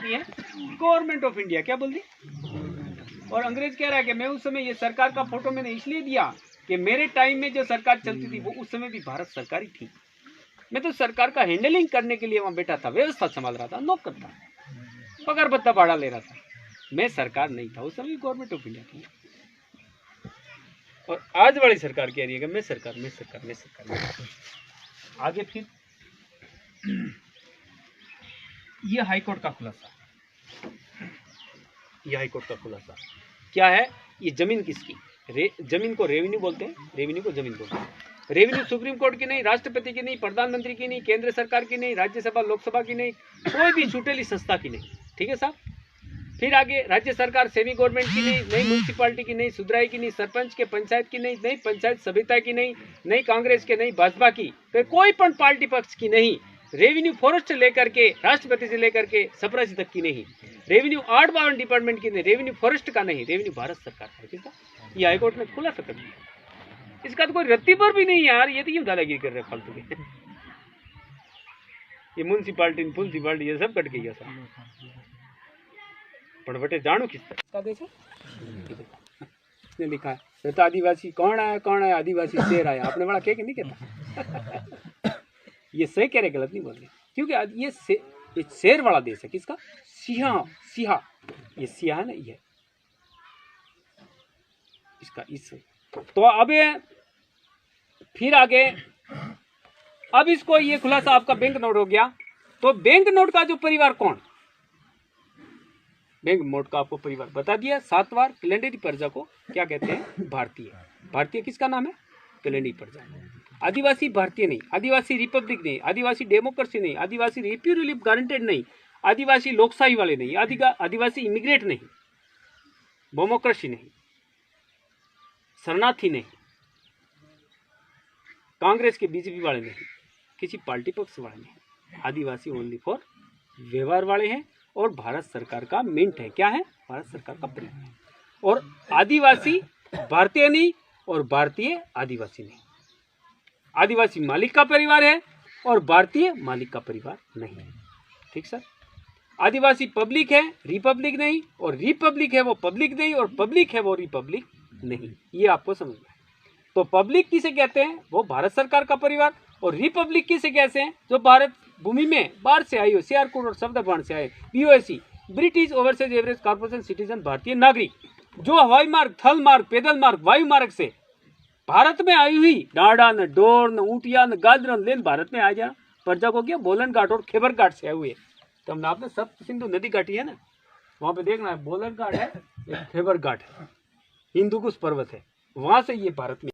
है government of India. क्या बोल दी? और अंग्रेज कह रहा है कि मैं उस समय ये सरकार का फोटो मैंने इसलिए दिया कि मेरे टाइम में जो सरकार चलती थी वो उस समय भी भारत सरकार ही थी। मैं तो सरकार का हैंडलिंग करने के लिए वहां बैठा था, व्यवस्था संभाल रहा था, नौकर था, पगार भत्ता भाड़ा ले रहा था। मैं सरकार नहीं था, उस समय गवर्नमेंट ऑफ इंडिया थी। और आज वाली सरकार कह रही है कि मैं सरकार, मैं सरकार, मैं सरकार। आगे फिर ये हाईकोर्ट का खुलासा, ये हाईकोर्ट का खुलासा क्या है? ये जमीन किसकी? जमीन को रेवेन्यू बोलते हैं, रेवेन्यू को जमीन बोलते हैं। रेवेन्यू सुप्रीम कोर्ट की नहीं, राष्ट्रपति की नहीं, प्रधानमंत्री की नहीं, केंद्र सरकार की नहीं, राज्यसभा लोकसभा की नहीं, कोई भी छूटेली संस्था की नहीं। ठीक है साहब। फिर आगे राज्य सरकार सेमी गवर्नमेंट की नहीं, नई म्यूनसिपालिटी की नहीं, सुधराई की नहीं, सरपंच के पंचायत की नहीं, नई पंचायत सभ्यता की नहीं, नई कांग्रेस के नहीं, भाजपा की, तो कोई पण पार्टी पक्ष की नहीं। रेवेन्यू फॉरेस्ट लेकर के राष्ट्रपति से लेकर के सप्रासी तक की नहीं। रेवेन्यू 8 52 डिपार्टमेंट की नहीं, रेवेन्यू फॉरेस्ट का नहीं, रेवेन्यू भारत सरकार का है। किसका? ये हाईकोर्ट ने खुलासा कर दिया। इसका तो कोई रत्ती पर भी नहीं यार, ये तो क्यों दादागिरी कर रहे हैं फालतू के। ये म्यूनसिपालिटी ये सब कट गया सर। पण बटे जानो किस तरह देश ने लिखा है तो आदिवासी कौन है आदिवासी शेर आया। आपने बड़ा कह के नहीं कहता। ये सही कह रहे, गलत नहीं बोल रहे, क्योंकि ये शेर वाला देश है। किसका? सिहा, ये सिहा है ना, ये इसका इस। तो अब फिर आगे, अब इसको ये खुलासा आपका बैंक नोट हो गया। तो बैंक नोट का जो परिवार कौन? बैंक नोट का आपको परिवार बता दिया 7 बार। कैलेंडरी प्रजा को क्या कहते हैं? भारतीय। भारतीय किसका नाम है? कैलेंडरी प्रजा। आदिवासी भारतीय नहीं, आदिवासी रिपब्लिक नहीं, आदिवासी डेमोक्रेसी नहीं, आदिवासी रिप्यूरिलिप गारंटेड नहीं, आदिवासी लोकशाही वाले नहीं, आदिवासी इमिग्रेट नहीं, डेमोक्रेसी नहीं, शरणार्थी नहीं, कांग्रेस के बीजेपी वाले नहीं, किसी पार्टी पक्ष वाले नहीं। आदिवासी ओनली फॉर व्यवहार वाले हैं और भारत सरकार का मिंट है। क्या है? भारत सरकार का परिवार है। और आदिवासी भारतीय नहीं और भारतीय आदिवासी नहीं। आदिवासी मालिक का परिवार है और भारतीय मालिक का परिवार नहीं। ठीक सर। आदिवासी पब्लिक है, रिपब्लिक नहीं, और रिपब्लिक है वो पब्लिक नहीं, और पब्लिक है वो रिपब्लिक नहीं। ये आपको समझना है। तो पब्लिक किसे कहते हैं? वो भारत सरकार का परिवार। और रिपब्लिक किसे कहते हैं? जो भारत भूमि में बाहर से आई हो, सीआर कोड और शब्द बाण से आए, BOAC, British overseas average corporation citizen, भारतीय नागरिक, जो हवाई मार्ग, थल मार्ग, पैदल मार्ग, वायु मार्ग से भारत में आई हुई, डांडा न डोर न ऊंटिया न गाजर न लेन भारत में आ जाना प्रजा को क्या? बोलन घाट और खेबर घाट से आए हुए। तो हमने आपने सप्त सिंधु नदी काटी है ना, वहां पे देखना है, बोलन घाट है, खेबर घाट है, हिंदुकुश पर्वत है, वहां से ये भारत में